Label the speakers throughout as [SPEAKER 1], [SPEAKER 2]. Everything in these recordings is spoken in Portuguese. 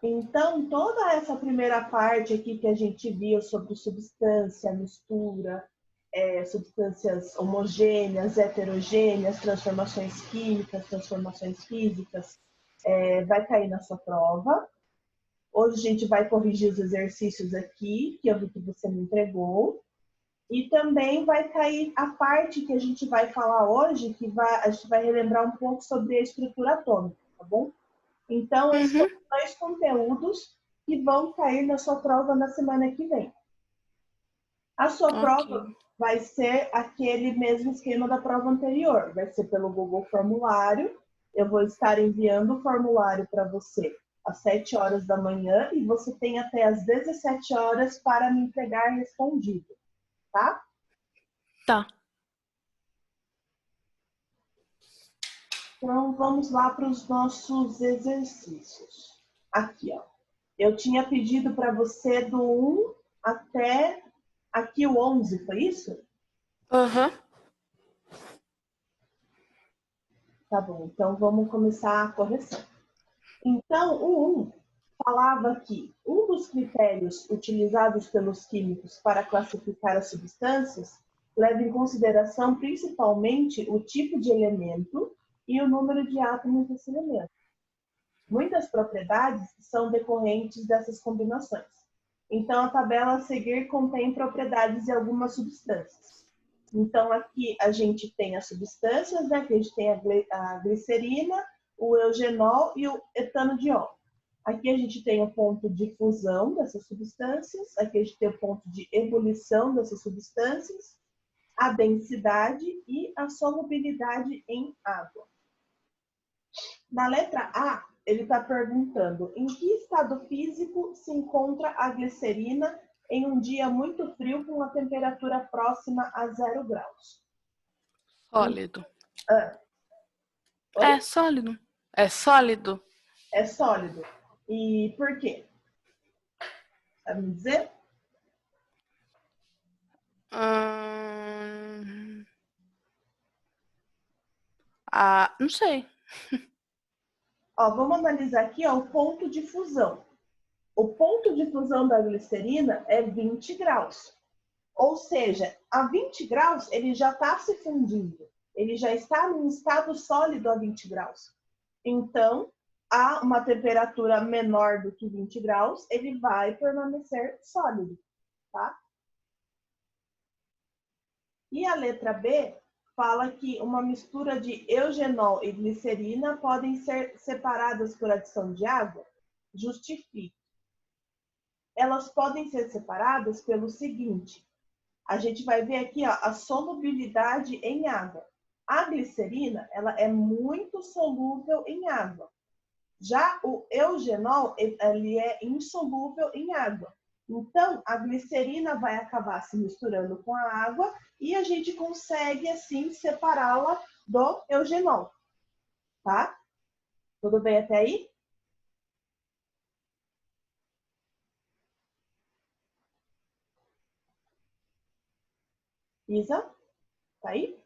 [SPEAKER 1] Então, toda essa primeira parte aqui que a gente viu sobre substância, mistura, substâncias homogêneas, heterogêneas, transformações químicas, transformações físicas, vai cair na sua prova. Hoje a gente vai corrigir os exercícios aqui, que eu vi que você me entregou. E também vai cair a parte que a gente vai falar hoje, que a gente vai relembrar um pouco sobre a estrutura atômica, tá bom? Então, esses são dois conteúdos que vão cair na sua prova na semana que vem. A sua prova vai ser aquele mesmo esquema da prova anterior. Vai ser pelo Google Formulário. Eu vou estar enviando o formulário para você às 7 horas da manhã e você tem até às 17 horas para me entregar respondido, tá?
[SPEAKER 2] Tá.
[SPEAKER 1] Então, vamos lá para os nossos exercícios. Aqui, ó. Eu tinha pedido para você do 1 até aqui o 11, foi isso?
[SPEAKER 2] Aham.
[SPEAKER 1] Tá bom, então vamos começar a correção. Então, o 1 falava que um dos critérios utilizados pelos químicos para classificar as substâncias leva em consideração principalmente o tipo de elemento e o número de átomos desse elemento. Muitas propriedades são decorrentes dessas combinações. Então, a tabela a seguir contém propriedades de algumas substâncias. Então, aqui a gente tem as substâncias, né? Aqui a gente tem a glicerina, o eugenol e o etanodiol. Aqui a gente tem o ponto de fusão dessas substâncias, aqui a gente tem o ponto de ebulição dessas substâncias, a densidade e a solubilidade em água. Na letra A, ele está perguntando em que estado físico se encontra a glicerina em um dia muito frio com a temperatura próxima a 0 graus.
[SPEAKER 2] Sólido.
[SPEAKER 1] Oi?
[SPEAKER 2] É sólido. É sólido.
[SPEAKER 1] É sólido. E por quê? Sabe me dizer?
[SPEAKER 2] Não sei.
[SPEAKER 1] Ó, vamos analisar aqui ó, o ponto de fusão. O ponto de fusão da glicerina é 20 graus. Ou seja, a 20 graus ele já está se fundindo. Ele já está num estado sólido a 20 graus. Então, a uma temperatura menor do que 20 graus, ele vai permanecer sólido, tá? E a letra B fala que uma mistura de eugenol e glicerina podem ser separadas por adição de água? Justifique. Elas podem ser separadas pelo seguinte: a gente vai ver aqui ó, a solubilidade em água. A glicerina ela é muito solúvel em água. Já o eugenol ele é insolúvel em água. Então, a glicerina vai acabar se misturando com a água e a gente consegue, assim, separá-la do eugenol. Tá? Tudo bem até aí? Isa? Tá aí?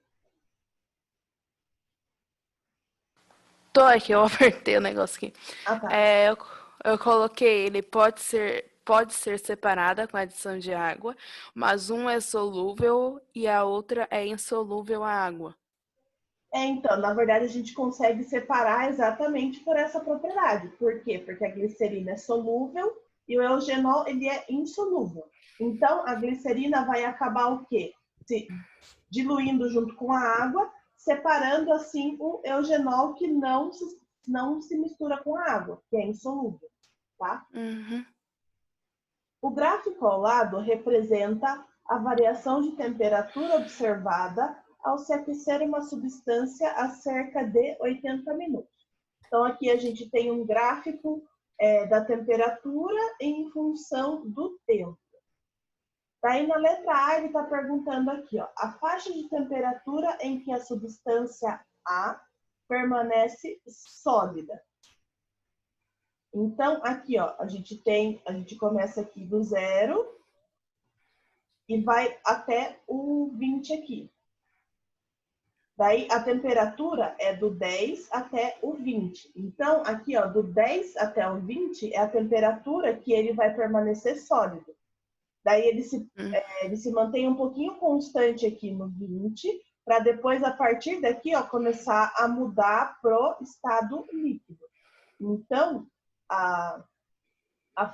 [SPEAKER 2] Tô aqui, eu apertei o negócio aqui.
[SPEAKER 1] Ah, tá.
[SPEAKER 2] Eu coloquei ele pode ser separada com a adição de água, mas um é solúvel e a outra é insolúvel à água.
[SPEAKER 1] Então, na verdade, a gente consegue separar exatamente por essa propriedade. Por quê? Porque a glicerina é solúvel e o eugenol ele é insolúvel. Então, a glicerina vai acabar o quê? Se diluindo junto com a água, separando assim o eugenol que não se mistura com a água, que é insolúvel, tá?
[SPEAKER 2] Uhum.
[SPEAKER 1] O gráfico ao lado representa a variação de temperatura observada ao se aquecer uma substância a cerca de 80 minutos. Então, aqui a gente tem um gráfico da temperatura em função do tempo. Daí, na letra A, ele está perguntando aqui, ó, a faixa de temperatura em que a substância A permanece sólida. Então, aqui, ó, a gente começa aqui do 0 e vai até o 20 aqui. Daí a temperatura é do 10 até o 20. Então, aqui, ó, do 10 até o 20 é a temperatura que ele vai permanecer sólido. Daí ele se mantém um pouquinho constante aqui no 20, para depois, a partir daqui, ó, começar a mudar pro estado líquido. Então, a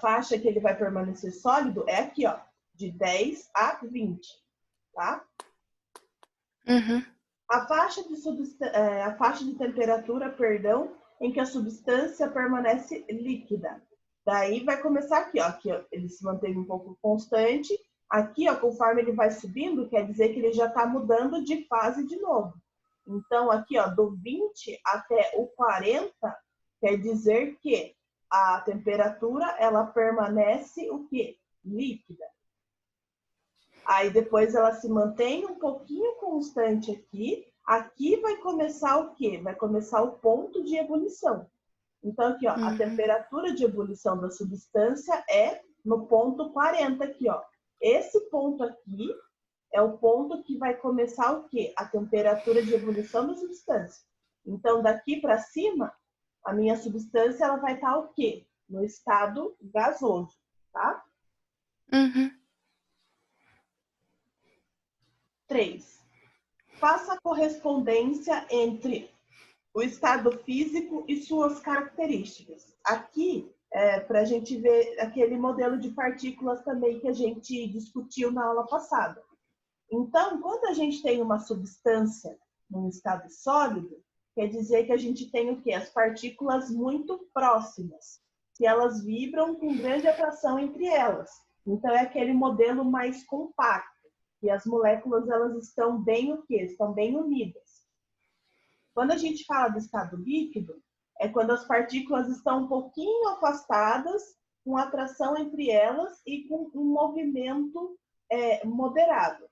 [SPEAKER 1] faixa que ele vai permanecer sólido é aqui, ó, de 10 a 20, tá? A faixa de temperatura, perdão, em que a substância permanece líquida. Daí vai começar aqui, ó, ele se mantém um pouco constante. Aqui, ó, conforme ele vai subindo, quer dizer que ele já está mudando de fase de novo. Então, aqui, ó, do 20 até o 40, quer dizer que a temperatura, ela permanece o quê? Líquida. Aí depois ela se mantém um pouquinho constante aqui. Aqui vai começar o quê? Vai começar o ponto de ebulição. Então, aqui, ó, a temperatura de ebulição da substância é no ponto 40 aqui, ó. Esse ponto aqui é o ponto que vai começar o quê? A temperatura de ebulição da substância. Então, daqui para cima, a minha substância, ela vai estar o quê? No estado gasoso, tá? 3. Faça a correspondência entre o estado físico e suas características. Aqui, para a gente ver aquele modelo de partículas também que a gente discutiu na aula passada. Então, quando a gente tem uma substância num estado sólido, quer dizer que a gente tem o quê? As partículas muito próximas, que elas vibram com grande atração entre elas. Então, é aquele modelo mais compacto, e as moléculas, elas estão bem o quê? Estão bem unidas. Quando a gente fala do estado líquido, é quando as partículas estão um pouquinho afastadas, com atração entre elas e com um movimento moderado.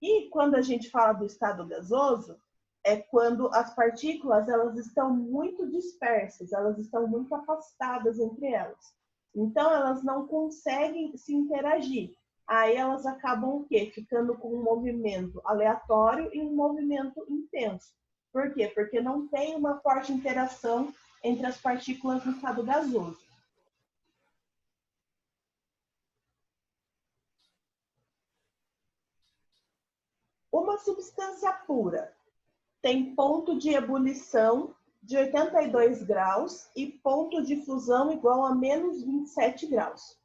[SPEAKER 1] E quando a gente fala do estado gasoso, é quando as partículas, elas estão muito dispersas, elas estão muito afastadas entre elas. Então, elas não conseguem se interagir. Aí elas acabam o quê? Ficando com um movimento aleatório e um movimento intenso. Por quê? Porque não tem uma forte interação entre as partículas no estado gasoso. Uma substância pura tem ponto de ebulição de 82 graus e ponto de fusão igual a menos 27 graus.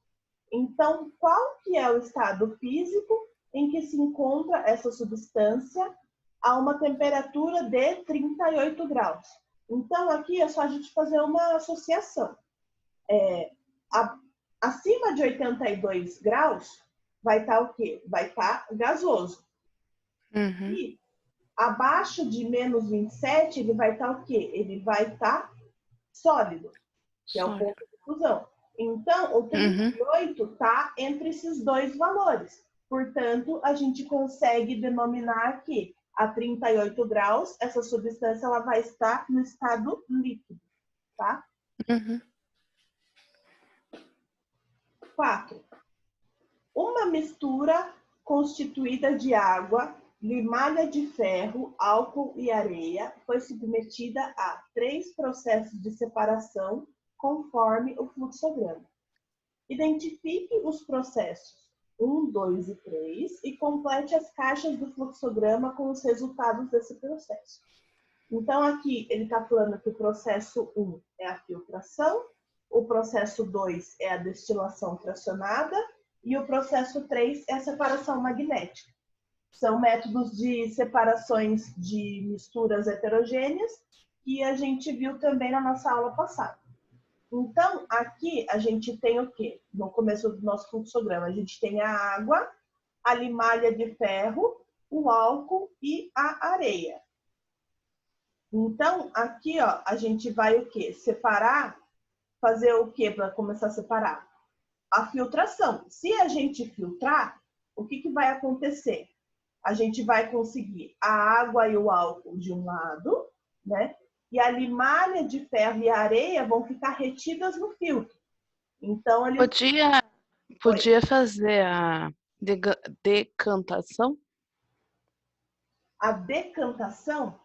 [SPEAKER 1] Então, qual que é o estado físico em que se encontra essa substância a uma temperatura de 38 graus? Então, aqui é só a gente fazer uma associação. Acima de 82 graus, vai estar o quê? Vai estar gasoso. E abaixo de menos 27, ele vai estar o quê? Ele vai estar sólido, que é o ponto de fusão. Então, o 38 está entre esses dois valores. Portanto, a gente consegue denominar aqui a 38 graus, essa substância ela vai estar no estado líquido, tá? 4. Uma mistura constituída de água, limalha de ferro, álcool e areia foi submetida a 3 processos de separação conforme o fluxograma. Identifique os processos 1, 2 e 3 e complete as caixas do fluxograma com os resultados desse processo. Então, aqui ele está falando que o processo 1 é a filtração, o processo 2 é a destilação fracionada e o processo 3 é a separação magnética. São métodos de separações de misturas heterogêneas que a gente viu também na nossa aula passada. Então, aqui a gente tem o quê? No começo do nosso fluxograma, a gente tem a água, a limalha de ferro, o álcool e a areia. Então, aqui, ó, a gente vai o quê? Separar, fazer o quê para começar a separar? A filtração. Se a gente filtrar, o que vai acontecer? A gente vai conseguir a água e o álcool de um lado, né? E a limalha de ferro e a areia vão ficar retidas no filtro. Então, ele
[SPEAKER 2] podia fazer a decantação?
[SPEAKER 1] A decantação,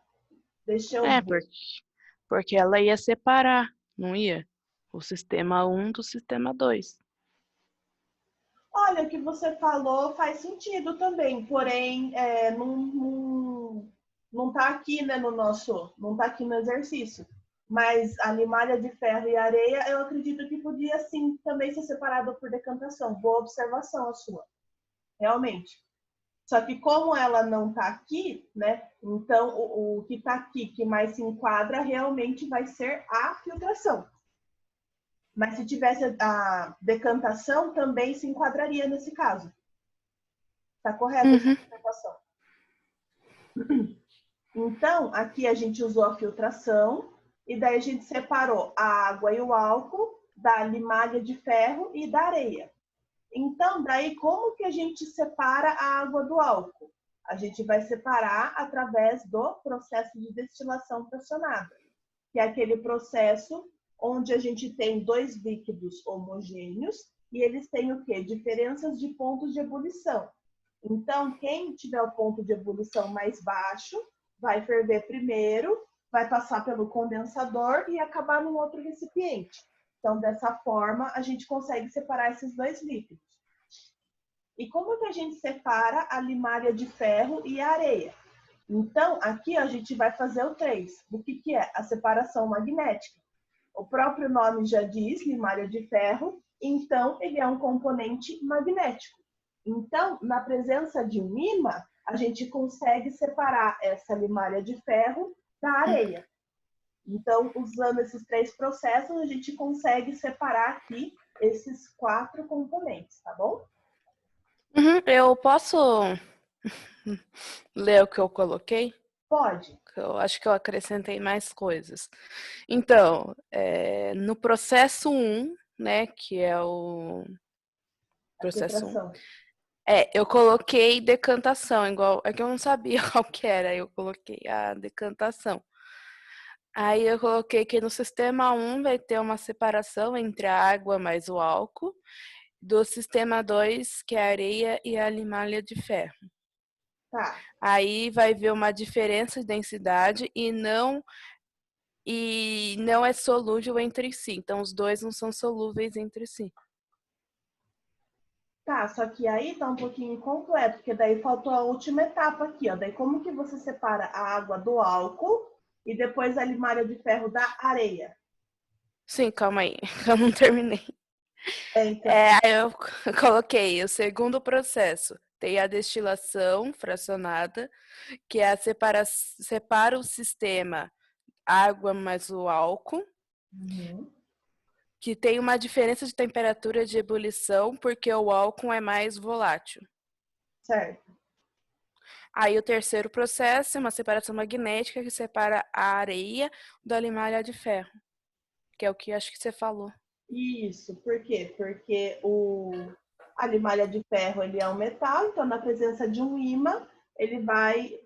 [SPEAKER 1] deixa eu ver.
[SPEAKER 2] Porque ela ia separar, não ia? O sistema 1 do sistema 2.
[SPEAKER 1] Olha, o que você falou faz sentido também, porém, não está aqui, né, não está aqui no exercício. Mas a limalha de ferro e areia, eu acredito que podia sim também ser separada por decantação. Boa observação a sua, realmente. Só que como ela não está aqui, né? Então o que está aqui que mais se enquadra realmente vai ser a filtração. Mas se tivesse a decantação, também se enquadraria nesse caso. Está correta essa observação. Então, aqui a gente usou a filtração e daí a gente separou a água e o álcool da limalha de ferro e da areia. Então, daí como que a gente separa a água do álcool? A gente vai separar através do processo de destilação pressionada, que é aquele processo onde a gente tem dois líquidos homogêneos e eles têm o quê? Diferenças de pontos de ebulição. Então, quem tiver o ponto de ebulição mais baixo vai ferver primeiro, vai passar pelo condensador e acabar num outro recipiente. Então, dessa forma, a gente consegue separar esses dois líquidos. E como que a gente separa a limalha de ferro e a areia? Então, aqui a gente vai fazer o 3. O que é? A separação magnética. O próprio nome já diz, limalha de ferro, então ele é um componente magnético. Então, na presença de um ímã, a gente consegue separar essa limalha de ferro da areia. Então, usando esses 3 processos, a gente consegue separar aqui esses 4 componentes, tá bom?
[SPEAKER 2] Eu posso ler o que eu coloquei?
[SPEAKER 1] Pode.
[SPEAKER 2] Eu acho que eu acrescentei mais coisas. Então, no processo 1, né, que é o processo 1, eu coloquei decantação, igual, é que eu não sabia qual que era, eu coloquei a decantação. Aí eu coloquei que no sistema 1 vai ter uma separação entre a água mais o álcool, do sistema 2, que é a areia e a limalha de ferro.
[SPEAKER 1] Tá.
[SPEAKER 2] Aí vai ver uma diferença de densidade e não é solúvel entre si. Então, os dois não são solúveis entre si.
[SPEAKER 1] Tá, só que aí tá um pouquinho incompleto, porque daí faltou a última etapa aqui, ó. Daí como que você separa a água do álcool e depois a limalha de ferro da areia?
[SPEAKER 2] Sim, calma aí, eu não terminei.
[SPEAKER 1] Então.
[SPEAKER 2] Aí eu coloquei o segundo processo. Tem a destilação fracionada, que é separa o sistema água mais o álcool, que tem uma diferença de temperatura de ebulição, porque o álcool é mais volátil.
[SPEAKER 1] Certo.
[SPEAKER 2] Aí o terceiro processo é uma separação magnética que separa a areia da limalha de ferro, que é o que acho que você falou.
[SPEAKER 1] Isso, por quê? Porque a limalha de ferro ele é um metal, então na presença de um ímã, ele vai.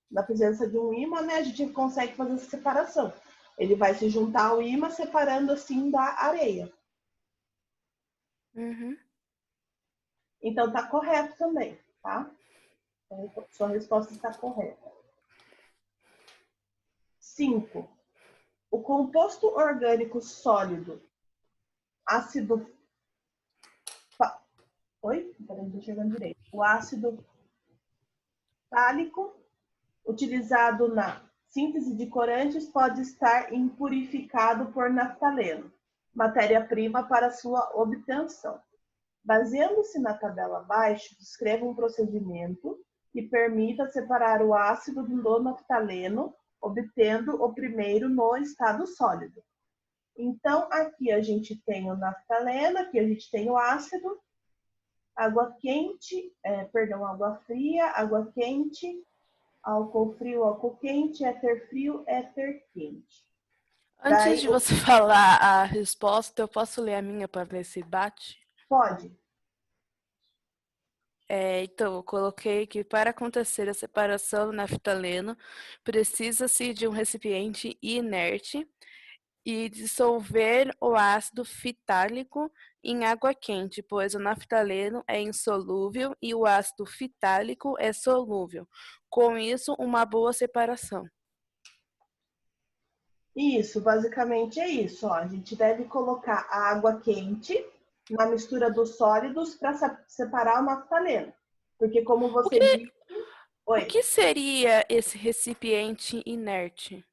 [SPEAKER 1] Na presença de um ímã, né, a gente consegue fazer essa separação. Ele vai se juntar ao ímã, separando assim da areia. Então tá correto também, tá? Então, sua resposta está correta. 5. O composto orgânico sólido, ácido. Oi? Peraí, não tô chegando direito. O ácido ftálico, utilizado na síntese de corantes, pode estar impurificado por naftaleno, matéria-prima para sua obtenção. Baseando-se na tabela abaixo, descreva um procedimento que permita separar o ácido do naftaleno, obtendo o primeiro no estado sólido. Então, aqui a gente tem o naftaleno, aqui a gente tem o ácido, água quente, água fria, água quente, álcool frio, álcool quente, éter frio, éter quente.
[SPEAKER 2] Antes de você falar a resposta, eu posso ler a minha para ver se bate?
[SPEAKER 1] Pode.
[SPEAKER 2] Então, eu coloquei que para acontecer a separação do naftaleno, precisa-se de um recipiente inerte e dissolver o ácido fitálico em água quente, pois o naftaleno é insolúvel e o ácido fitálico é solúvel. Com isso, uma boa separação.
[SPEAKER 1] Isso, basicamente é isso. Ó. A gente deve colocar a água quente na mistura dos sólidos para separar o naftaleno. Porque como você disse...
[SPEAKER 2] O que seria esse recipiente inerte?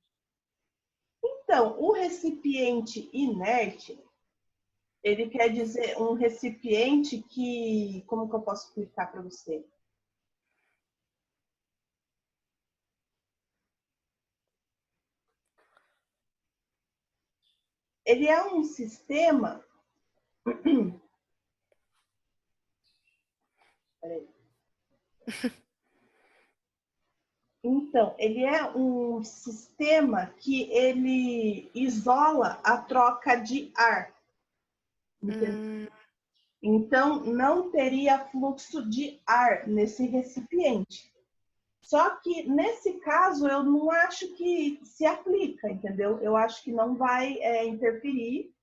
[SPEAKER 1] Então, o recipiente inerte, ele quer dizer um recipiente que... Como que eu posso explicar para você? Ele é um sistema... Peraí. Então, ele é um sistema que ele isola a troca de ar. Então, não teria fluxo de ar nesse recipiente. Só que, nesse caso, eu não acho que se aplica, entendeu? Eu acho que não vai interferir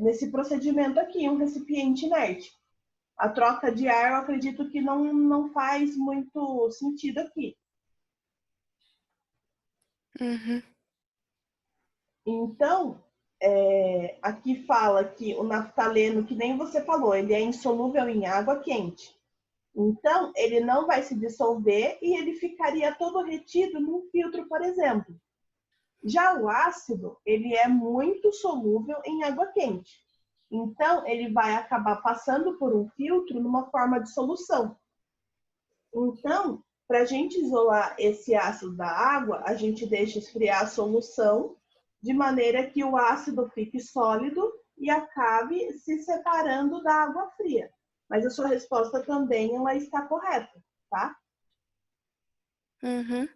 [SPEAKER 1] nesse procedimento aqui, um recipiente inerte. A troca de ar, eu acredito que não faz muito sentido aqui.
[SPEAKER 2] Uhum.
[SPEAKER 1] Então, aqui fala que o naftaleno, que nem você falou, ele é insolúvel em água quente. Então, ele não vai se dissolver e ele ficaria todo retido num filtro, por exemplo. Já o ácido, ele é muito solúvel em água quente. Então, ele vai acabar passando por um filtro numa forma de solução. Então, para a gente isolar esse ácido da água, a gente deixa esfriar a solução de maneira que o ácido fique sólido e acabe se separando da água fria. Mas a sua resposta também ela está correta, tá?
[SPEAKER 2] Uhum.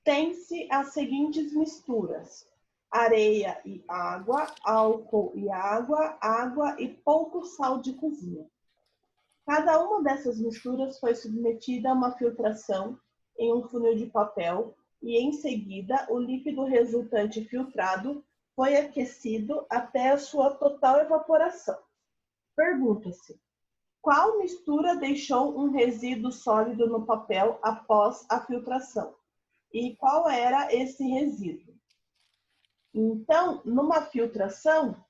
[SPEAKER 1] Tem-se as seguintes misturas: areia e água, álcool e água, água e pouco sal de cozinha. Cada uma dessas misturas foi submetida a uma filtração em um funil de papel e, em seguida, o líquido resultante filtrado foi aquecido até a sua total evaporação. Pergunta-se: qual mistura deixou um resíduo sólido no papel após a filtração? E qual era esse resíduo? Então, numa filtração,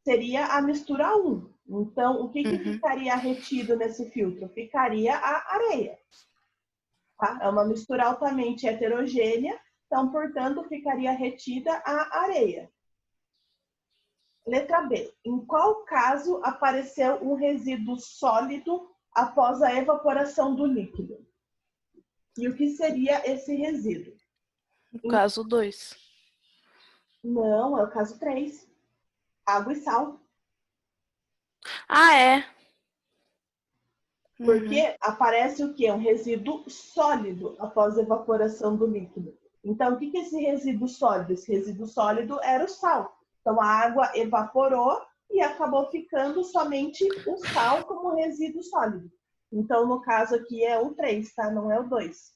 [SPEAKER 1] seria a mistura 1. Então, o que ficaria retido nesse filtro? Ficaria a areia. Tá? É uma mistura altamente heterogênea, então, portanto, ficaria retida a areia. Letra B. Em qual caso apareceu um resíduo sólido após a evaporação do líquido? E o que seria esse resíduo?
[SPEAKER 2] O caso 2.
[SPEAKER 1] Não, é o caso 3. Água e sal.
[SPEAKER 2] Ah, é?
[SPEAKER 1] Porque aparece o quê? Um resíduo sólido após a evaporação do líquido. Então, o que é esse resíduo sólido? Esse resíduo sólido era o sal. Então, a água evaporou e acabou ficando somente o sal como resíduo sólido. Então, no caso aqui é o 3, tá? Não é o 2.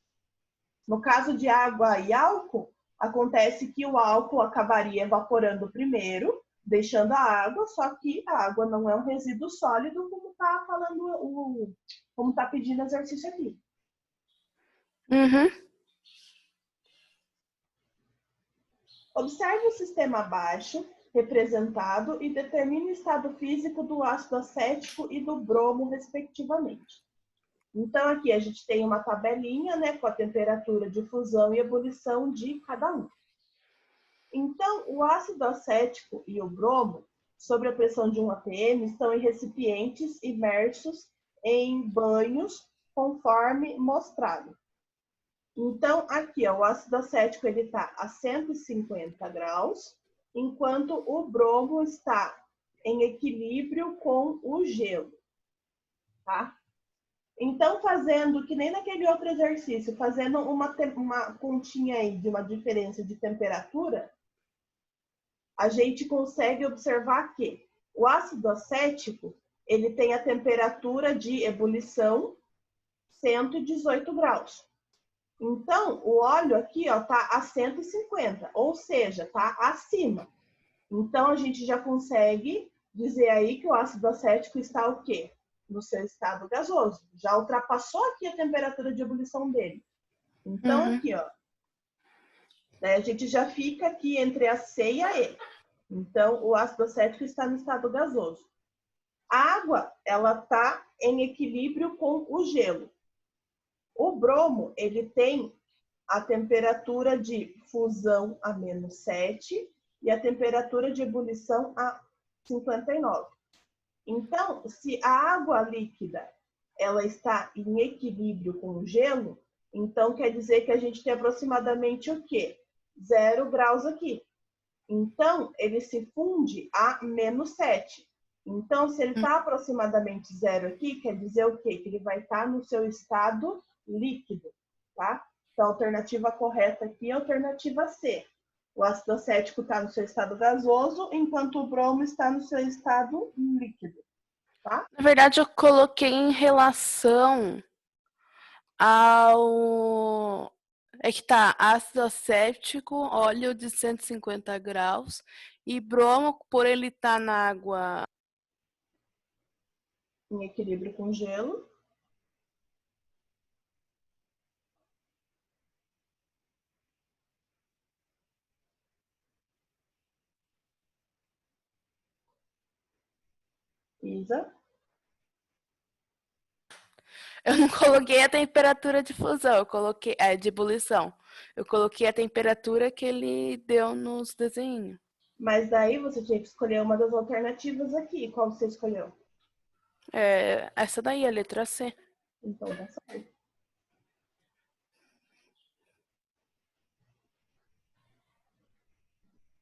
[SPEAKER 1] No caso de água e álcool, acontece que o álcool acabaria evaporando primeiro, deixando a água, só que a água não é um resíduo sólido, como está falando, como está pedindo o exercício aqui.
[SPEAKER 2] Uhum.
[SPEAKER 1] Observe o sistema abaixo, representado, e determine o estado físico do ácido acético e do bromo, respectivamente. Então, aqui a gente tem uma tabelinha, né, com a temperatura de fusão e ebulição de cada um. Então, o ácido acético e o bromo, sob a pressão de 1 atm, estão em recipientes imersos em banhos, conforme mostrado. Então, aqui, ó, o ácido acético está a 150 graus, enquanto o bromo está em equilíbrio com o gelo. Tá? Então, fazendo, que nem naquele outro exercício, fazendo uma continha aí de uma diferença de temperatura, a gente consegue observar que o ácido acético, ele tem a temperatura de ebulição 118 graus. Então, o óleo aqui está a 150, ou seja, está acima. Então, a gente já consegue dizer aí que o ácido acético está o quê? No seu estado gasoso. Já ultrapassou aqui a temperatura de ebulição dele. Então, aqui, ó, né, a gente já fica aqui entre a C e a E. Então, o ácido acético está no estado gasoso. A água, ela está em equilíbrio com o gelo. O bromo, ele tem a temperatura de fusão a -7 e a temperatura de ebulição a 59. Então, se a água líquida ela está em equilíbrio com o gelo, então quer dizer que a gente tem aproximadamente o quê? 0 graus aqui. Então, ele se funde a -7. Então, se ele está aproximadamente 0 aqui, quer dizer o quê? Que ele vai estar no seu estado líquido, tá? Então, a alternativa correta aqui é a alternativa C. O ácido acético está no seu estado gasoso, enquanto o bromo está no seu estado líquido, tá?
[SPEAKER 2] Na verdade, eu coloquei em relação ao... É que tá ácido acético, óleo de 150 graus e bromo, por ele estar na água...
[SPEAKER 1] Em equilíbrio com gelo. Isa.
[SPEAKER 2] Eu não coloquei a temperatura de fusão, eu coloquei de ebulição. Eu coloquei a temperatura que ele deu nos desenhos.
[SPEAKER 1] Mas daí você tinha que escolher uma das alternativas aqui. Qual você escolheu?
[SPEAKER 2] Essa daí, a letra C.
[SPEAKER 1] Então, tá certo.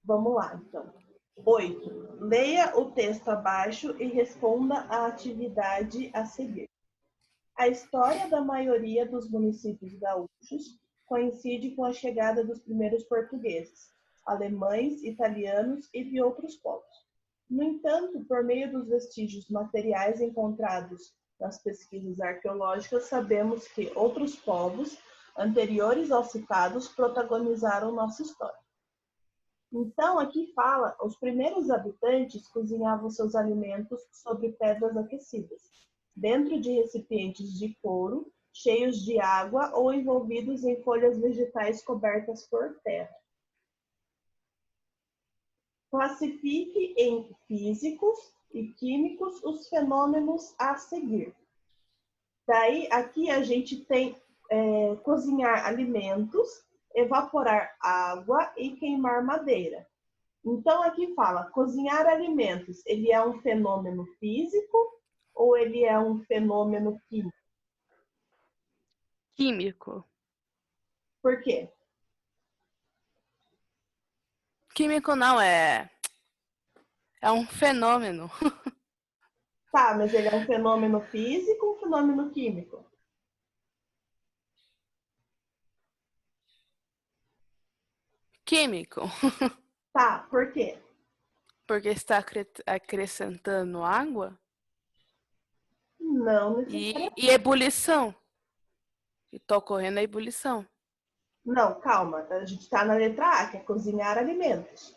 [SPEAKER 1] Vamos lá, então. 8. Leia o texto abaixo e responda a atividade a seguir. A história da maioria dos municípios gaúchos coincide com a chegada dos primeiros portugueses, alemães, italianos e de outros povos. No entanto, por meio dos vestígios materiais encontrados nas pesquisas arqueológicas, sabemos que outros povos, anteriores aos citados, protagonizaram nossa história. Então, aqui fala, os primeiros habitantes cozinhavam seus alimentos sobre pedras aquecidas, dentro de recipientes de couro, cheios de água ou envolvidos em folhas vegetais cobertas por terra. Classifique em físicos e químicos os fenômenos a seguir. Daí, aqui a gente tem cozinhar alimentos, evaporar água e queimar madeira. Então, aqui fala, cozinhar alimentos, ele é um fenômeno físico ou ele é um fenômeno químico?
[SPEAKER 2] Químico.
[SPEAKER 1] Por quê?
[SPEAKER 2] Químico não, é um fenômeno.
[SPEAKER 1] Tá, mas ele é um fenômeno físico ou um fenômeno químico?
[SPEAKER 2] Químico.
[SPEAKER 1] Tá, por quê?
[SPEAKER 2] Porque está acrescentando água
[SPEAKER 1] Não necessariamente.
[SPEAKER 2] e ebulição. E está ocorrendo a ebulição.
[SPEAKER 1] Não, calma, a gente está na letra A, que é cozinhar alimentos.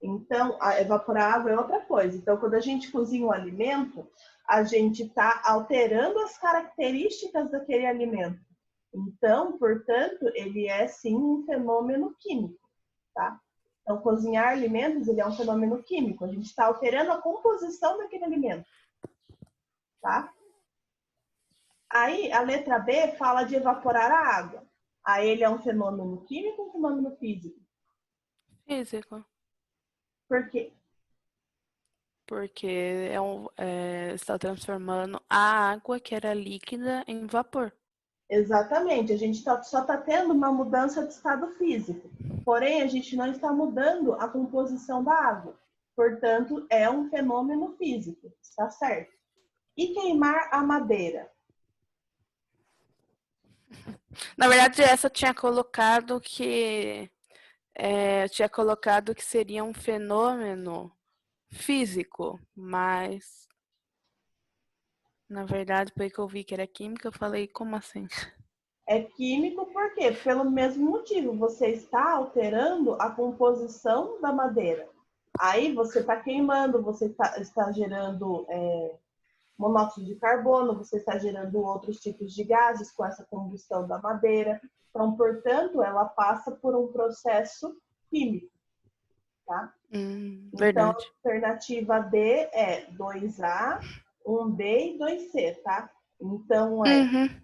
[SPEAKER 1] Então, evaporar água é outra coisa. Então, quando a gente cozinha um alimento, a gente está alterando as características daquele alimento. Então, portanto, ele é sim um fenômeno químico, tá? Então, cozinhar alimentos, ele é um fenômeno químico. A gente está alterando a composição daquele alimento, tá? Aí, a letra B fala de evaporar a água. Aí, ele é um fenômeno químico ou um fenômeno físico?
[SPEAKER 2] Físico.
[SPEAKER 1] Por quê?
[SPEAKER 2] Porque está transformando a água que era líquida em vapor.
[SPEAKER 1] Exatamente, a gente só está tendo uma mudança de estado físico, porém a gente não está mudando a composição da água, portanto é um fenômeno físico, está certo? E queimar a madeira?
[SPEAKER 2] Na verdade, essa eu tinha colocado que seria um fenômeno físico, mas na verdade, foi que eu vi que era química, eu falei, como assim?
[SPEAKER 1] É químico por quê? Pelo mesmo motivo, você está alterando a composição da madeira. Aí você está queimando, você está gerando monóxido de carbono, você está gerando outros tipos de gases com essa combustão da madeira. Então, portanto, ela passa por um processo químico, tá? Então, a
[SPEAKER 2] Verdade.
[SPEAKER 1] alternativa D é 2A, 1B e 2C, tá? Então, é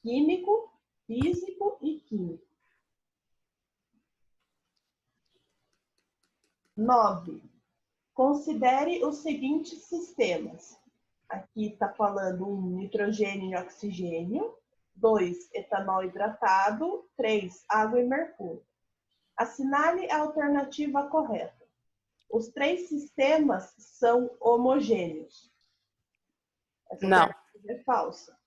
[SPEAKER 1] químico, físico e químico. 9. Considere os seguintes sistemas. Aqui está falando 1, nitrogênio e oxigênio. 2, etanol hidratado. 3, água e mercúrio. Assinale a alternativa correta. Os 3 sistemas são homogêneos. Essa
[SPEAKER 2] Não.
[SPEAKER 1] alternativa é falsa.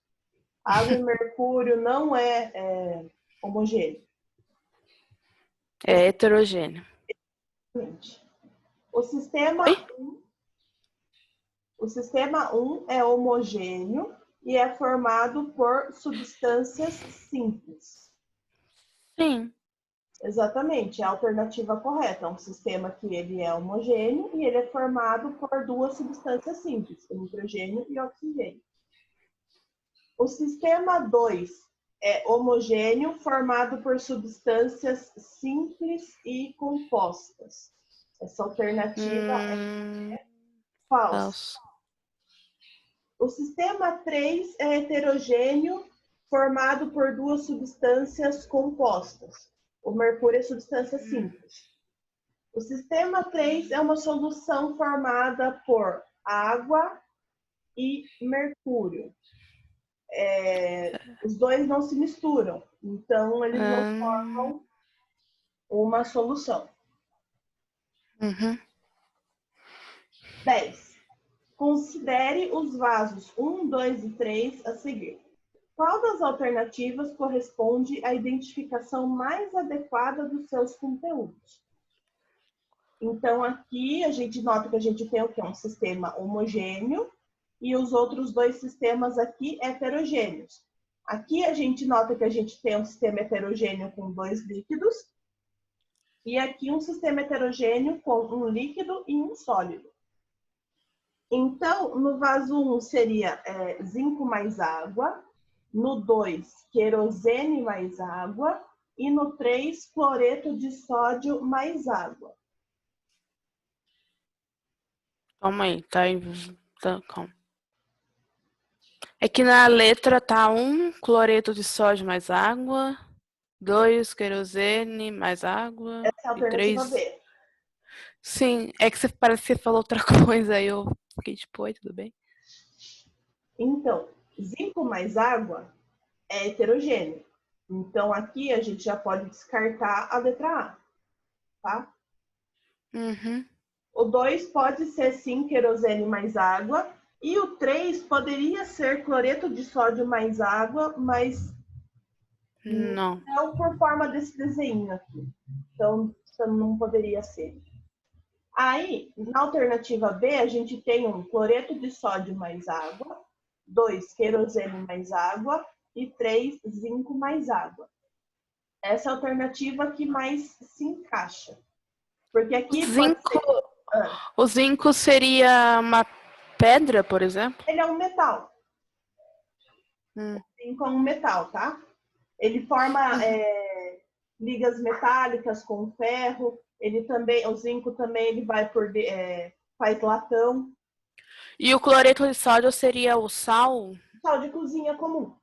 [SPEAKER 1] Água e mercúrio não é homogêneo.
[SPEAKER 2] É heterogêneo.
[SPEAKER 1] O sistema 1 é homogêneo e é formado por substâncias simples.
[SPEAKER 2] Sim.
[SPEAKER 1] Exatamente, é a alternativa correta. É um sistema que ele é homogêneo e ele é formado por 2 substâncias simples, o nitrogênio e o oxigênio. O sistema 2 é homogêneo, formado por substâncias simples e compostas. Essa alternativa é falsa. O sistema 3 é heterogêneo, formado por 2 substâncias compostas. O mercúrio é substância simples. O sistema 3 é uma solução formada por água e mercúrio. Os dois não se misturam, então eles não formam uma solução. 10. Considere os vasos 1, 2 e 3 a seguir. Qual das alternativas corresponde à identificação mais adequada dos seus conteúdos? Então, aqui a gente nota que a gente tem o quê? Um sistema homogêneo e os outros 2 sistemas aqui heterogêneos. Aqui a gente nota que a gente tem um sistema heterogêneo com 2 líquidos e aqui um sistema heterogêneo com um líquido e um sólido. Então, no vaso 1 seria zinco mais água, no 2, querosene mais água e no 3, cloreto de sódio mais água.
[SPEAKER 2] Calma aí, calma. É que na letra tá 1, cloreto de sódio mais água, 2, querosene mais água.
[SPEAKER 1] Essa é a alternativa
[SPEAKER 2] 3...
[SPEAKER 1] B.
[SPEAKER 2] Sim, é que parece que você falou outra coisa, aí eu fiquei tipo, oi, tudo bem?
[SPEAKER 1] Então, zinco mais água é heterogêneo. Então, aqui a gente já pode descartar a letra A, tá? O 2 pode ser, sim, querosene mais água. E o 3 poderia ser cloreto de sódio mais água, mas
[SPEAKER 2] não
[SPEAKER 1] por forma desse desenho aqui. Então, não poderia ser. Aí, na alternativa B, a gente tem 1, cloreto de sódio mais água, 2, querosene mais água e 3, zinco mais água. Essa é a alternativa que mais se encaixa. Porque aqui
[SPEAKER 2] o zinco seria uma pedra, por exemplo?
[SPEAKER 1] Ele é um metal. O zinco é um metal, tá? Ele forma ligas metálicas com ferro. O zinco também ele vai faz latão.
[SPEAKER 2] E o cloreto de sódio seria o sal?
[SPEAKER 1] Sal de cozinha comum.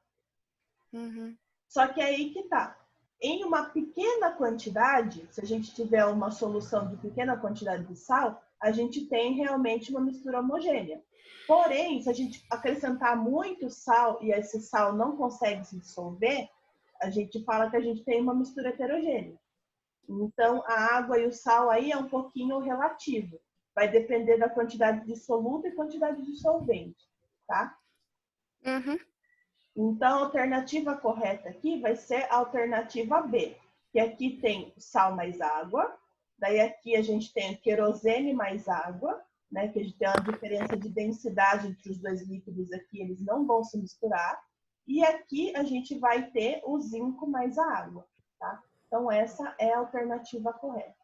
[SPEAKER 1] Só que é aí que tá. Em uma pequena quantidade, se a gente tiver uma solução de pequena quantidade de sal, a gente tem realmente uma mistura homogênea. Porém, se a gente acrescentar muito sal e esse sal não consegue se dissolver, a gente fala que a gente tem uma mistura heterogênea. Então, a água e o sal aí é um pouquinho relativo. Vai depender da quantidade de soluto e quantidade de solvente, tá? Então, a alternativa correta aqui vai ser a alternativa B, que aqui tem sal mais água, daí aqui a gente tem querosene mais água, né, que a gente tem uma diferença de densidade entre os 2 líquidos aqui, eles não vão se misturar. E aqui a gente vai ter o zinco mais a água, tá? Então, essa é a alternativa correta.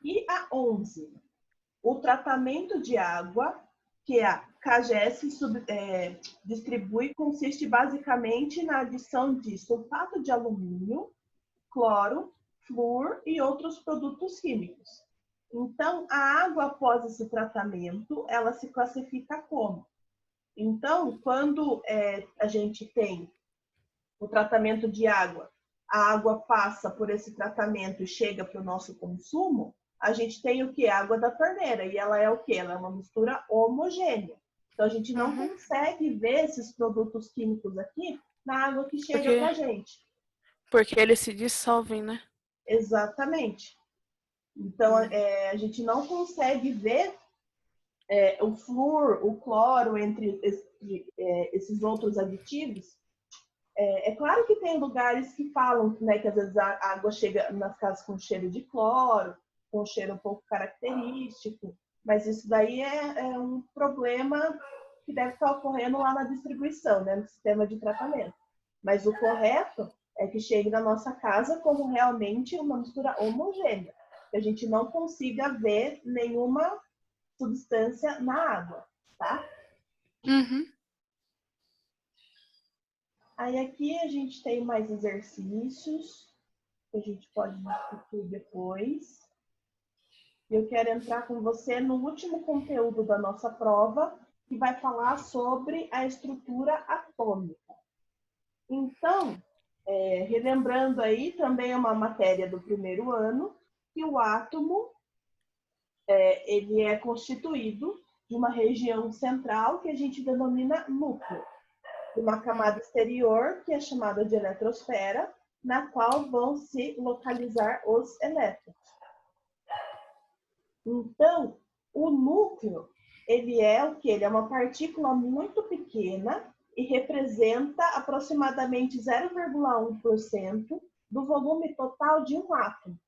[SPEAKER 1] E a 11, o tratamento de água que a CAGES distribui consiste basicamente na adição de sulfato de alumínio, cloro, flúor e outros produtos químicos. Então, a água após esse tratamento, ela se classifica como? Então, quando a gente tem o tratamento de água, a água passa por esse tratamento e chega para o nosso consumo, a gente tem o que? A água da torneira. E ela é o que? Ela é uma mistura homogênea. Então, a gente não consegue ver esses produtos químicos aqui na água que chega para a gente.
[SPEAKER 2] Porque eles se dissolvem, né?
[SPEAKER 1] Exatamente. Então, a gente não consegue ver o flúor, o cloro, entre esses outros aditivos. É claro que tem lugares que falam, né, que às vezes a água chega nas casas com cheiro de cloro, com cheiro um pouco característico, mas isso daí é um problema que deve estar ocorrendo lá na distribuição, né, no sistema de tratamento. Mas o correto é que chegue na nossa casa como realmente uma mistura homogênea, que a gente não consiga ver nenhuma substância na água, tá? Aí aqui a gente tem mais exercícios que a gente pode discutir depois. Eu quero entrar com você no último conteúdo da nossa prova, que vai falar sobre a estrutura atômica. Então, relembrando aí, também é uma matéria do primeiro ano, que o átomo ele é constituído de uma região central que a gente denomina núcleo, uma camada exterior, que é chamada de eletrosfera, na qual vão se localizar os elétrons. Então, o núcleo, ele é o quê? Ele é uma partícula muito pequena e representa aproximadamente 0,1% do volume total de um átomo.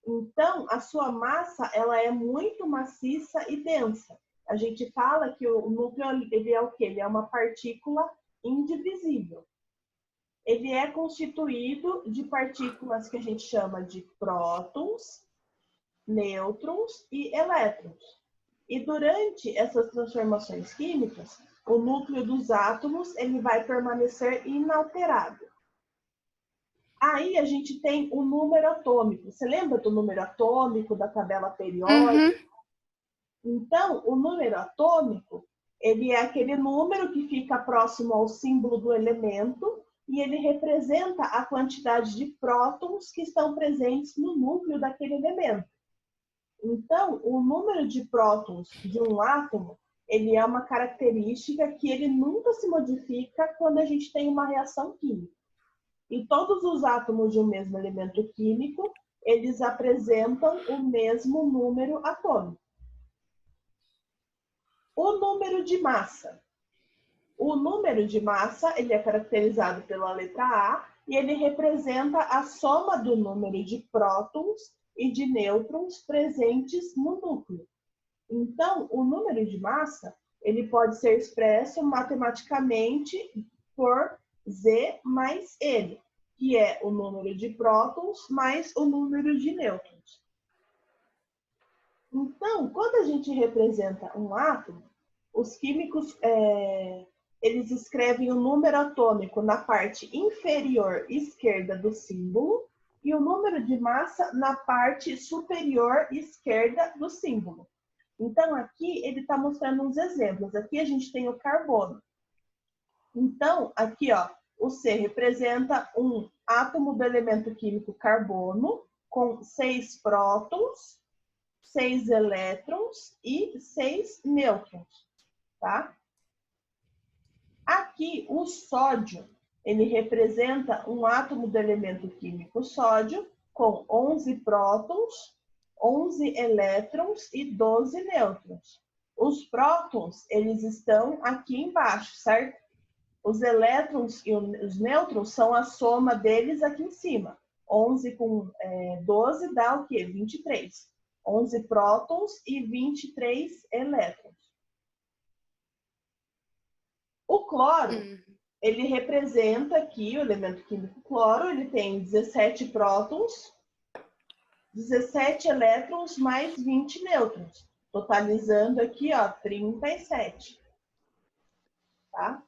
[SPEAKER 1] Então, a sua massa, ela é muito maciça e densa. A gente fala que o núcleo, ele é o quê? Ele é uma partícula indivisível. Ele é constituído de partículas que a gente chama de prótons, nêutrons e elétrons. E durante essas transformações químicas, o núcleo dos átomos ele vai permanecer inalterado. Aí a gente tem o número atômico. Você lembra do número atômico, da tabela periódica? Então, o número atômico, ele é aquele número que fica próximo ao símbolo do elemento e ele representa a quantidade de prótons que estão presentes no núcleo daquele elemento. Então, o número de prótons de um átomo, ele é uma característica que ele nunca se modifica quando a gente tem uma reação química. E todos os átomos de um mesmo elemento químico, eles apresentam o mesmo número atômico. O número de massa. O número de massa, ele é caracterizado pela letra A e ele representa a soma do número de prótons e de nêutrons presentes no núcleo. Então, o número de massa, ele pode ser expresso matematicamente por Z mais N, que é o número de prótons mais o número de nêutrons. Então, quando a gente representa um átomo, os químicos eles escrevem o número atômico na parte inferior esquerda do símbolo e o número de massa na parte superior esquerda do símbolo. Então, aqui ele está mostrando uns exemplos. Aqui a gente tem o carbono. Então, aqui, ó, o C representa um átomo do elemento químico carbono com 6 prótons, 6 elétrons e 6 nêutrons, tá? Aqui, o sódio, ele representa um átomo do elemento químico sódio com 11 prótons, 11 elétrons e 12 nêutrons. Os prótons, eles estão aqui embaixo, certo? Os elétrons e os nêutrons são a soma deles aqui em cima. 11 com 12 dá o quê? 23. 11 prótons e 23 elétrons. O cloro, ele representa aqui, o elemento químico cloro, ele tem 17 prótons, 17 elétrons mais 20 nêutrons, totalizando aqui, ó, 37. Tá?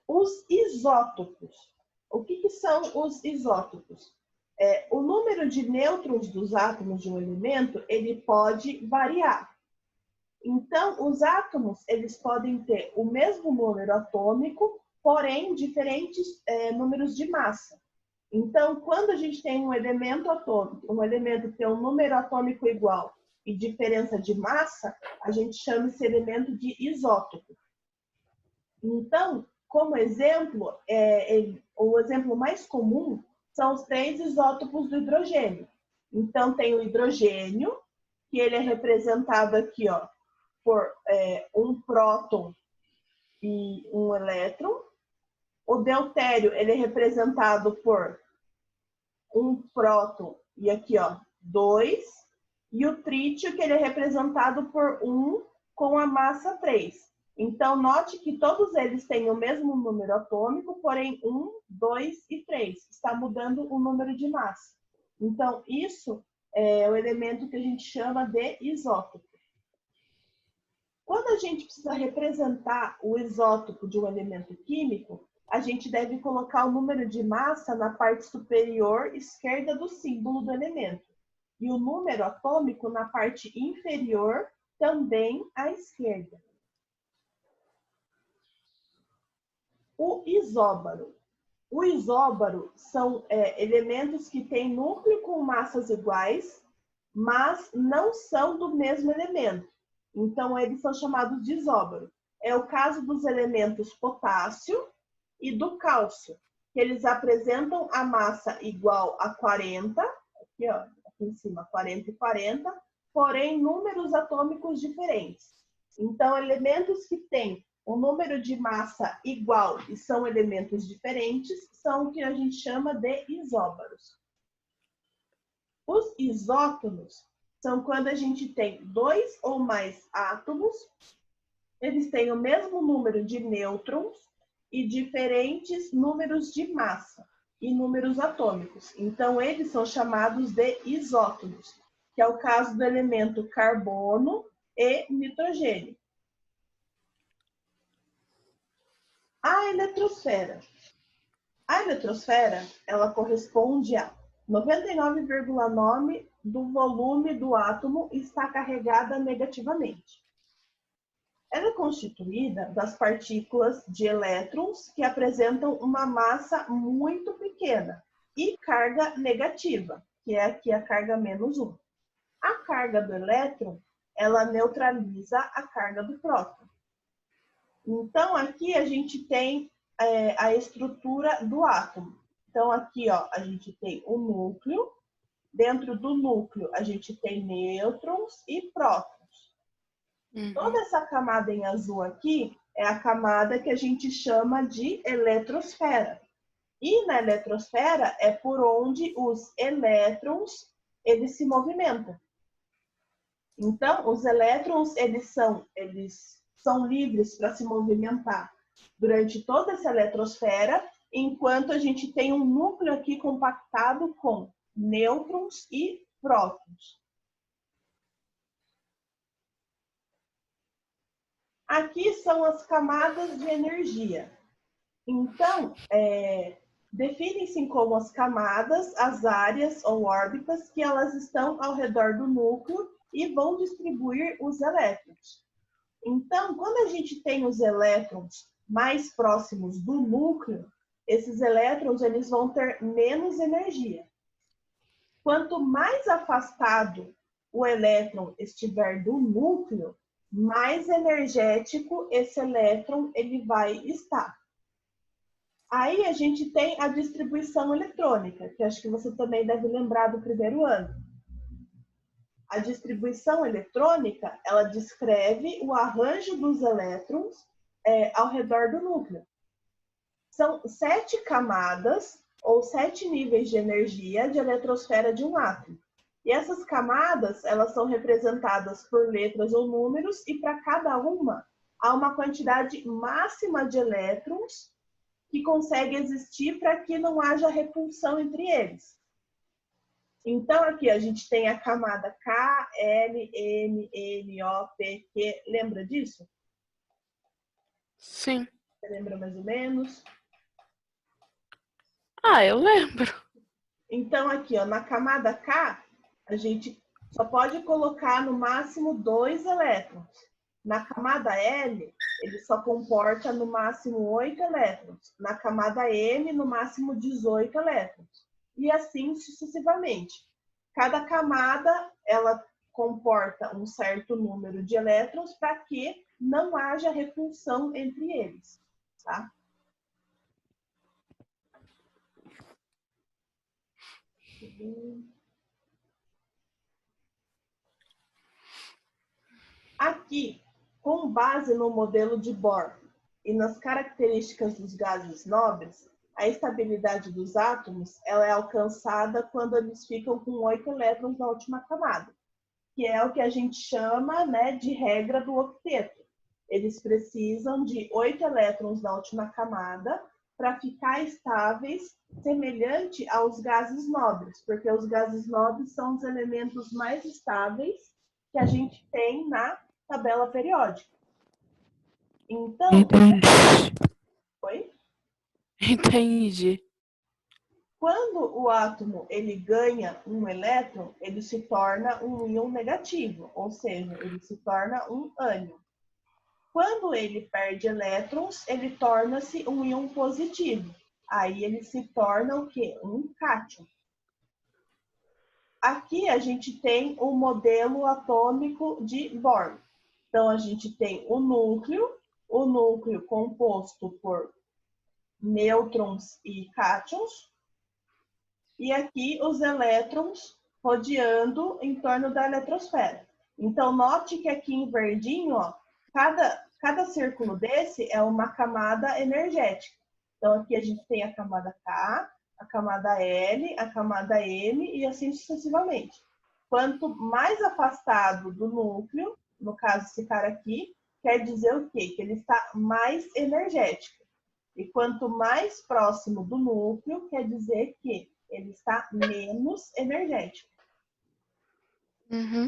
[SPEAKER 1] Os isótopos. O que são os isótopos? O número de nêutrons dos átomos de um elemento, ele pode variar. Então, os átomos, eles podem ter o mesmo número atômico, porém diferentes números de massa. Então, quando a gente tem um elemento atômico, um elemento que tem um número atômico igual e diferença de massa, a gente chama esse elemento de isótopo. Então, como exemplo, o exemplo mais comum são os 3 isótopos do hidrogênio. Então, tem o hidrogênio, que ele é representado aqui, ó, por um próton e um elétron. O deutério, ele é representado por um próton e aqui, ó, 2. E o trítio, que ele é representado por 1 com a massa 3. Então, note que todos eles têm o mesmo número atômico, porém 1, 2 e 3. Está mudando o número de massa. Então, isso é o elemento que a gente chama de isótopo. Quando a gente precisa representar o isótopo de um elemento químico, a gente deve colocar o número de massa na parte superior esquerda do símbolo do elemento. E o número atômico na parte inferior, também à esquerda. O isóbaro. O isóbaro são elementos que têm núcleo com massas iguais, mas não são do mesmo elemento. Então, eles são chamados de isóbaro. É o caso dos elementos potássio e do cálcio, que eles apresentam a massa igual a 40, aqui, ó, aqui em cima, 40 e 40, porém números atômicos diferentes. Então, elementos que têm um número de massa igual e são elementos diferentes são o que a gente chama de isóbaros. Os isótonos são quando a gente tem 2 ou mais átomos, eles têm o mesmo número de nêutrons e diferentes números de massa e números atômicos. Então, eles são chamados de isótonos, que é o caso do elemento carbono e nitrogênio. A eletrosfera. A eletrosfera, ela corresponde a 99,9% do volume do átomo está carregada negativamente. Ela é constituída das partículas de elétrons que apresentam uma massa muito pequena e carga negativa, que é aqui a carga -1. A carga do elétron, ela neutraliza a carga do próton. Então, aqui a gente tem a estrutura do átomo. Então, aqui, ó, a gente tem o núcleo. Dentro do núcleo, a gente tem nêutrons e prótons. Toda essa camada em azul aqui é a camada que a gente chama de eletrosfera. E na eletrosfera é por onde os elétrons eles se movimentam. Então, os elétrons eles são livres para se movimentar durante toda essa eletrosfera, enquanto a gente tem um núcleo aqui compactado com nêutrons e prótons. Aqui são as camadas de energia. Então, definem-se como as camadas, as áreas ou órbitas que elas estão ao redor do núcleo e vão distribuir os elétrons. Então, quando a gente tem os elétrons mais próximos do núcleo, esses elétrons eles vão ter menos energia. Quanto mais afastado o elétron estiver do núcleo, mais energético esse elétron ele vai estar. Aí a gente tem a distribuição eletrônica, que acho que você também deve lembrar do primeiro ano. A distribuição eletrônica, ela descreve o arranjo dos elétrons ao redor do núcleo. São 7 camadas ou 7 níveis de energia de eletrosfera de um átomo. E essas camadas, elas são representadas por letras ou números e para cada uma há uma quantidade máxima de elétrons que consegue existir para que não haja repulsão entre eles. Então, aqui a gente tem a camada K, L, M, N, O, P, Q. Lembra disso?
[SPEAKER 2] Sim.
[SPEAKER 1] Você lembra mais ou menos?
[SPEAKER 2] Ah, eu lembro.
[SPEAKER 1] Então, aqui, ó, na camada K, a gente só pode colocar no máximo 2 elétrons. Na camada L, ele só comporta no máximo 8 elétrons. Na camada M, no máximo 18 elétrons. E assim sucessivamente. Cada camada, ela comporta um certo número de elétrons para que não haja repulsão entre eles, tá? Aqui, com base no modelo de Bohr e nas características dos gases nobres, a estabilidade dos átomos ela é alcançada quando eles ficam com 8 elétrons na última camada, que é o que a gente chama, né, de regra do octeto. Eles precisam de 8 elétrons na última camada para ficar estáveis, semelhante aos gases nobres, porque os gases nobres são os elementos mais estáveis que a gente tem na tabela periódica. Então,
[SPEAKER 2] Entendi.
[SPEAKER 1] Oi?
[SPEAKER 2] Entendi.
[SPEAKER 1] Quando o átomo ele ganha um elétron, ele se torna um íon negativo, ou seja, ele se torna um ânion. Quando ele perde elétrons, ele torna-se um íon positivo. Aí ele se torna o quê? Um cátion. Aqui a gente tem o modelo atômico de Bohr. Então a gente tem o núcleo composto por nêutrons e cátions, e aqui os elétrons rodeando em torno da eletrosfera. Então, note que aqui em verdinho, ó, cada círculo desse é uma camada energética. Então, aqui a gente tem a camada K, a camada L, a camada M e assim sucessivamente. Quanto mais afastado do núcleo, no caso esse cara aqui, quer dizer o quê? Que ele está mais energético. E quanto mais próximo do núcleo, quer dizer que ele está menos energético.
[SPEAKER 2] Uhum.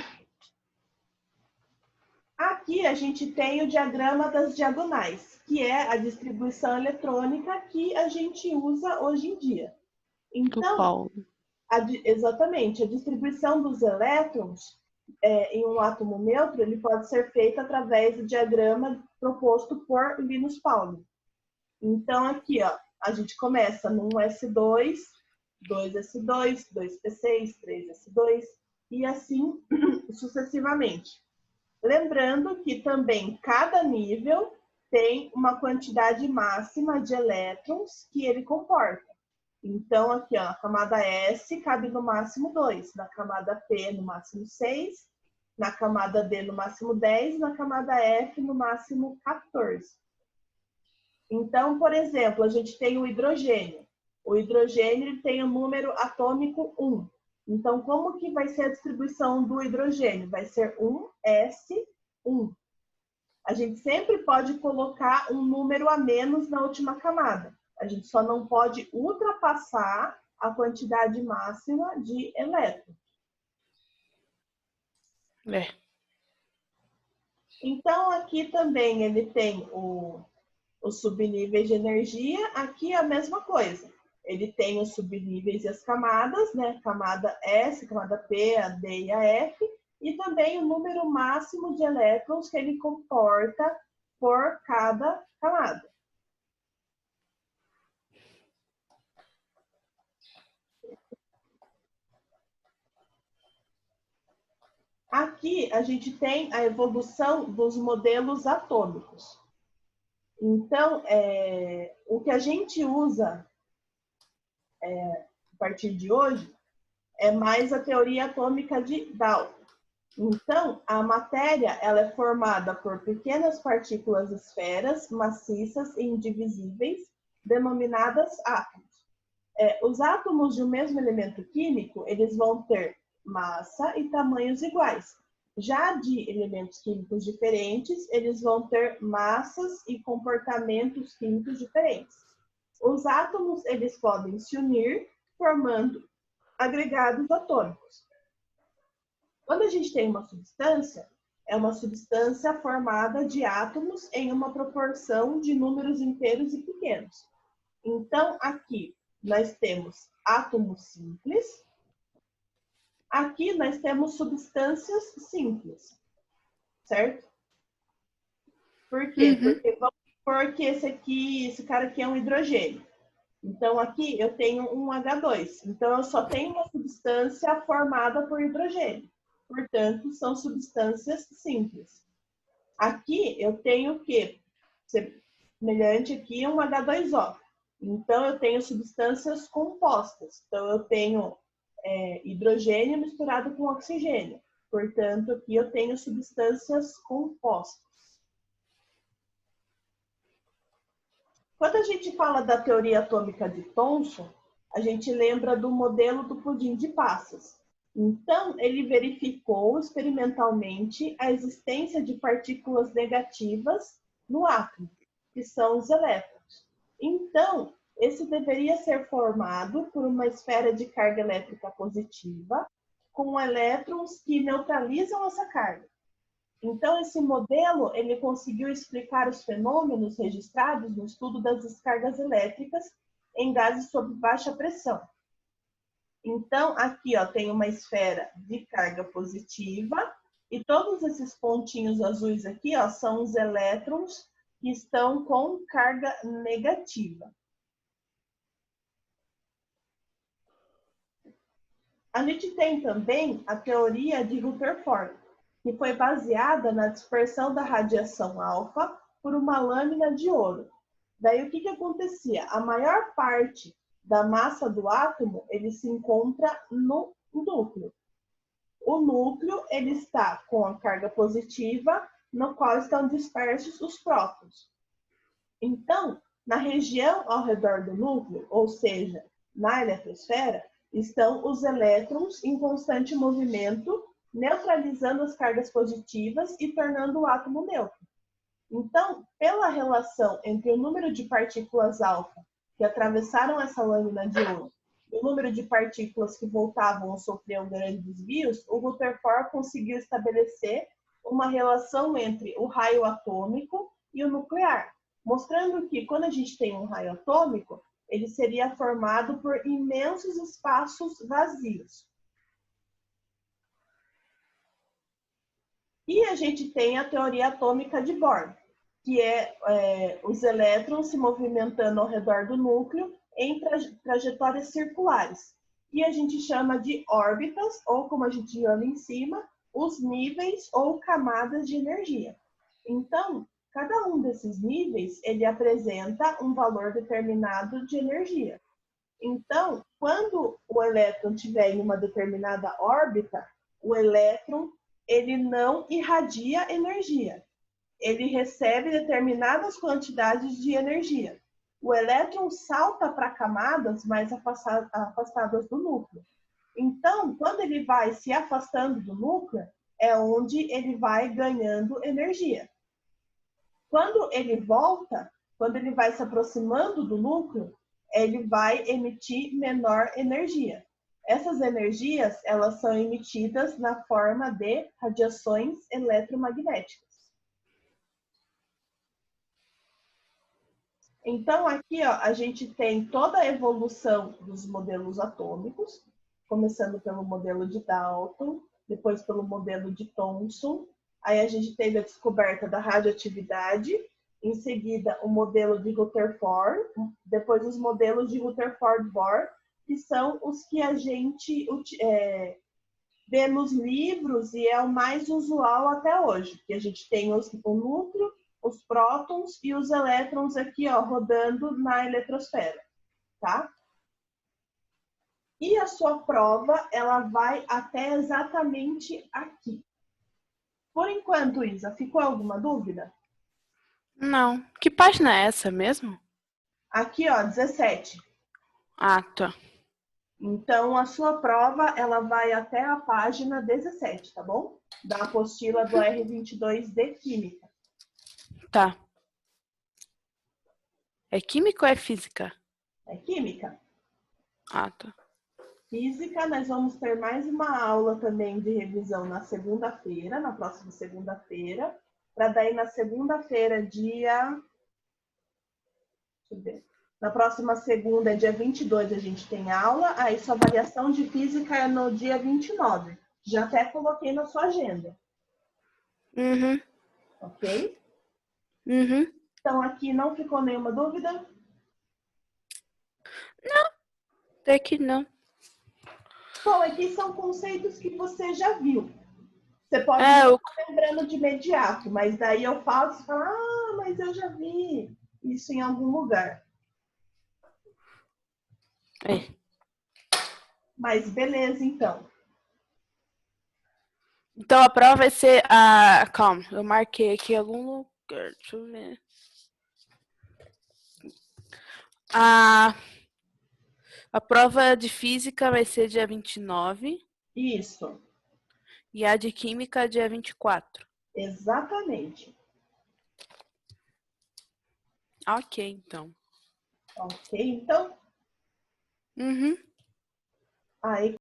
[SPEAKER 1] Aqui a gente tem o diagrama das diagonais, que é a distribuição eletrônica que a gente usa hoje em dia. Então, exatamente, a distribuição dos elétrons em um átomo neutro, ele pode ser feita através do diagrama proposto por Linus Pauling. Então, aqui, ó, a gente começa num S2, 2S2, 2P6, 3S2 e assim sucessivamente. Lembrando que também cada nível tem uma quantidade máxima de elétrons que ele comporta. Então, aqui, ó, na camada S cabe no máximo 2, na camada P no máximo 6, na camada D no máximo 10, na camada F no máximo 14. Então, por exemplo, a gente tem o hidrogênio. O hidrogênio tem o número atômico 1. Então, como que vai ser a distribuição do hidrogênio? Vai ser 1s1. A gente sempre pode colocar um número a menos na última camada. A gente só não pode ultrapassar a quantidade máxima de elétrons. Então, aqui também ele tem os subníveis de energia. Aqui é a mesma coisa. Ele tem os subníveis e as camadas, né? Camada S, camada P, a D e a F. E também o número máximo de elétrons que ele comporta por cada camada. Aqui a gente tem a evolução dos modelos atômicos. Então, o que a gente usa a partir de hoje é mais a teoria atômica de Dalton. Então, a matéria ela é formada por pequenas partículas esferas maciças e indivisíveis, denominadas átomos. Os átomos de um mesmo elemento químico, eles vão ter massa e tamanhos iguais. Já de elementos químicos diferentes, eles vão ter massas e comportamentos químicos diferentes. Os átomos, eles podem se unir, formando agregados atômicos. Quando a gente tem uma substância, é uma substância formada de átomos em uma proporção de números inteiros e pequenos. Então, aqui nós temos átomos simples. Aqui nós temos substâncias simples, certo? Por quê? Porque esse cara aqui é um hidrogênio. Então, aqui eu tenho um H2. Então, eu só tenho uma substância formada por hidrogênio. Portanto, são substâncias simples. Aqui eu tenho o quê? Semelhante aqui a um H2O. Então, eu tenho substâncias compostas. Então, eu tenho hidrogênio misturado com oxigênio. Portanto, aqui eu tenho substâncias compostas. Quando a gente fala da teoria atômica de Thomson, a gente lembra do modelo do pudim de passas. Então, ele verificou experimentalmente a existência de partículas negativas no átomo, que são os elétrons. Então, esse deveria ser formado por uma esfera de carga elétrica positiva, com elétrons que neutralizam essa carga. Então, esse modelo, ele conseguiu explicar os fenômenos registrados no estudo das descargas elétricas em gases sob baixa pressão. Então, aqui ó, tem uma esfera de carga positiva e todos esses pontinhos azuis aqui ó, são os elétrons que estão com carga negativa. A gente tem também a teoria de Rutherford, que foi baseada na dispersão da radiação alfa por uma lâmina de ouro. Daí o que acontecia? A maior parte da massa do átomo ele se encontra no núcleo. O núcleo ele está com a carga positiva, no qual estão dispersos os prótons. Então, na região ao redor do núcleo, ou seja, na eletrosfera, estão os elétrons em constante movimento, neutralizando as cargas positivas e tornando o átomo neutro. Então, pela relação entre o número de partículas alfa que atravessaram essa lâmina de ouro e o número de partículas que voltavam ou sofriam grandes desvios, o Rutherford conseguiu estabelecer uma relação entre o raio atômico e o nuclear, mostrando que quando a gente tem um raio atômico, ele seria formado por imensos espaços vazios. E a gente tem a teoria atômica de Bohr, que é os elétrons se movimentando ao redor do núcleo em trajetórias circulares. E a gente chama de órbitas, ou como a gente viu ali em cima, os níveis ou camadas de energia. Então, cada um desses níveis, ele apresenta um valor determinado de energia. Então, quando o elétron estiver em uma determinada órbita, o elétron ele não irradia energia. Ele recebe determinadas quantidades de energia. O elétron salta para camadas mais afastadas do núcleo. Então, quando ele vai se afastando do núcleo, é onde ele vai ganhando energia. Quando ele volta, quando ele vai se aproximando do núcleo, ele vai emitir menor energia. Essas energias, elas são emitidas na forma de radiações eletromagnéticas. Então, aqui ó, a gente tem toda a evolução dos modelos atômicos, começando pelo modelo de Dalton, depois pelo modelo de Thomson. Aí a gente teve a descoberta da radioatividade, em seguida o modelo de Rutherford, depois os modelos de Rutherford-Bohr, que são os que a gente vê nos livros e é o mais usual até hoje, que a gente tem o núcleo, os prótons e os elétrons aqui, ó, rodando na eletrosfera, tá? E a sua prova, ela vai até exatamente aqui. Por enquanto, Isa, ficou alguma dúvida?
[SPEAKER 2] Não. Que página é essa mesmo?
[SPEAKER 1] Aqui, ó, 17.
[SPEAKER 2] Ah, tá.
[SPEAKER 1] Então, a sua prova, ela vai até a página 17, tá bom? da apostila do R22 de Química.
[SPEAKER 2] Tá. É química ou é física?
[SPEAKER 1] É Química.
[SPEAKER 2] Ah, tá.
[SPEAKER 1] Física, nós vamos ter mais uma aula também de revisão na segunda-feira, na próxima segunda-feira, para daí na segunda-feira, dia... Deixa eu ver. Na próxima segunda, dia 22, a gente tem aula, aí sua avaliação de física é no dia 29. Já até coloquei na sua agenda.
[SPEAKER 2] Uhum.
[SPEAKER 1] Ok?
[SPEAKER 2] Uhum.
[SPEAKER 1] Então, aqui não ficou nenhuma dúvida?
[SPEAKER 2] Não, até que não.
[SPEAKER 1] Bom, aqui são conceitos que você já viu. Você pode
[SPEAKER 2] É,
[SPEAKER 1] não
[SPEAKER 2] eu...
[SPEAKER 1] estar lembrando de imediato, mas daí eu falo e fala, ah, mas eu já vi isso em algum lugar.
[SPEAKER 2] é.
[SPEAKER 1] Mas beleza, então.
[SPEAKER 2] Então a prova vai ser a... Calma, eu marquei aqui em algum lugar. Deixa eu ver. A prova de física vai ser dia 29
[SPEAKER 1] Isso,
[SPEAKER 2] e a de química dia 24.
[SPEAKER 1] exatamente.
[SPEAKER 2] Ok, então.
[SPEAKER 1] Ok, então,
[SPEAKER 2] Uhum.
[SPEAKER 1] aí